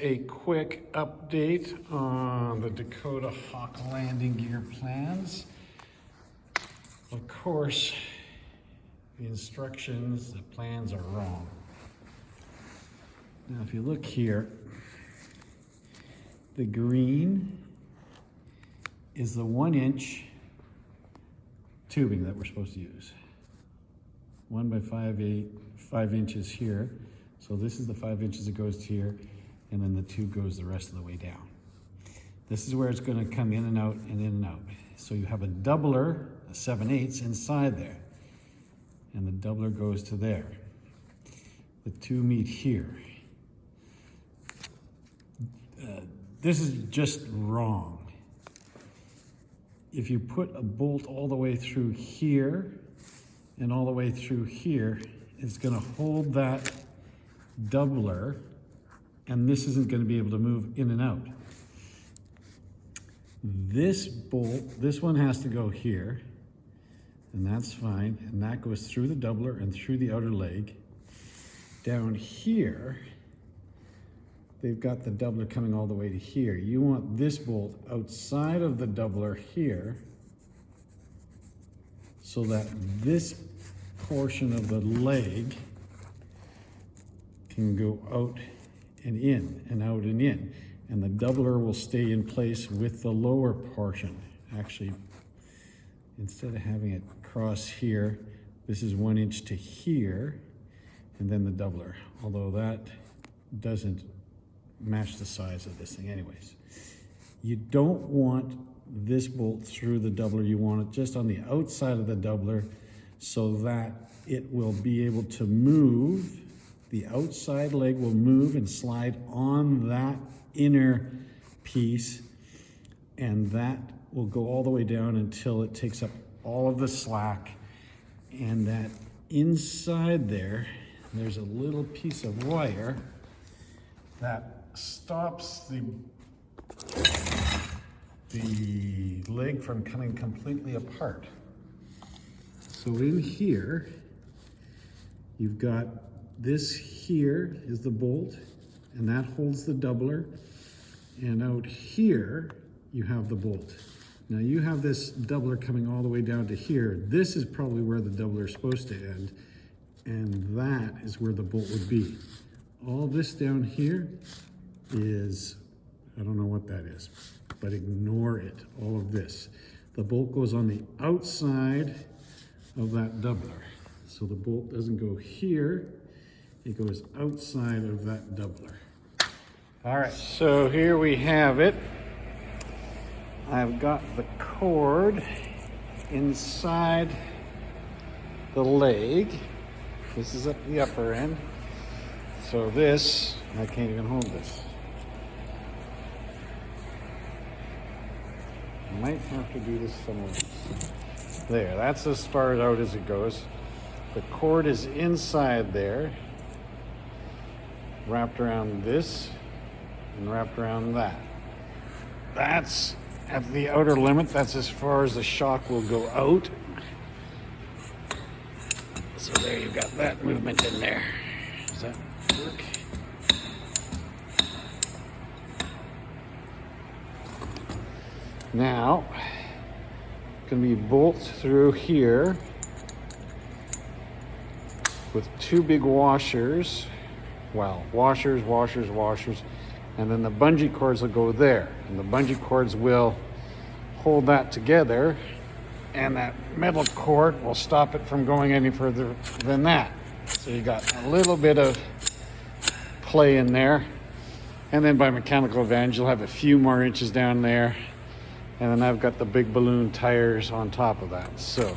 a quick update on the Dakota Hawk landing gear plans. Of course, the instructions, the plans are wrong. Now, if you look here, the green is the 1-inch tubing that we're supposed to use. 1 by 5 inches here. So this is the 5 inches that goes to here, and then the tube goes the rest of the way down. This is where it's going to come in and out and in and out. So you have a doubler, a 7/8 inside there, and the doubler goes to there. The two meet here. This is just wrong. If you put a bolt all the way through here and all the way through here, it's going to hold that doubler, and this isn't going to be able to move in and out. This bolt, this one has to go here, and that's fine, and that goes through the doubler and through the outer leg. Down here, they've got the doubler coming all the way to here. You want this bolt outside of the doubler here so that this portion of the leg can go out and in and out and in, and the doubler will stay in place with the lower portion. Actually, instead of having it cross here, this is 1 inch to here, and then the doubler, although that doesn't match the size of this thing anyways. You don't want this bolt through the doubler. You want it just on the outside of the doubler so that it will be able to move. The outside leg will move and slide on that inner piece, and that will go all the way down until it takes up all of the slack. And that inside there's a little piece of wire that stops the leg from coming completely apart. So in here, you've got this here is the bolt, and that holds the doubler, and out here you have the bolt. Now you have this doubler coming all the way down to here. This is probably where the doubler is supposed to end, and that is where the bolt would be. All this down here is, I don't know what that is, but ignore it, all of this. The bolt goes on the outside of that doubler. So the bolt doesn't go here, it goes outside of that doubler. All right, so here we have it. I've got the cord inside the leg. This is at the upper end. So this, I can't even hold this. I might have to do this somewhere else. There, that's as far out as it goes. The cord is inside there, wrapped around this and wrapped around that. That's at the outer limit. That's as far as the shock will go out. So there, you've got that movement in there. Does that work? Now, going to be bolts through here with two big washers. Well, washers, and then the bungee cords will go there, and the bungee cords will hold that together, and that metal cord will stop it from going any further than that. So you got a little bit of play in there, and then by mechanical advantage you'll have a few more inches down there, and then I've got the big balloon tires on top of that. So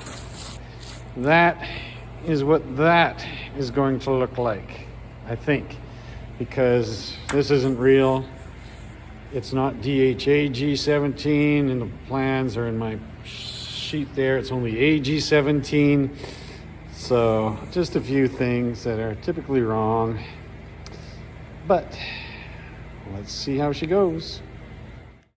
that is what that is going to look like, I think, because this isn't real. It's not DHA G17 in the plans or in my sheet there. It's only AG17. So just a few things that are typically wrong, but let's see how she goes.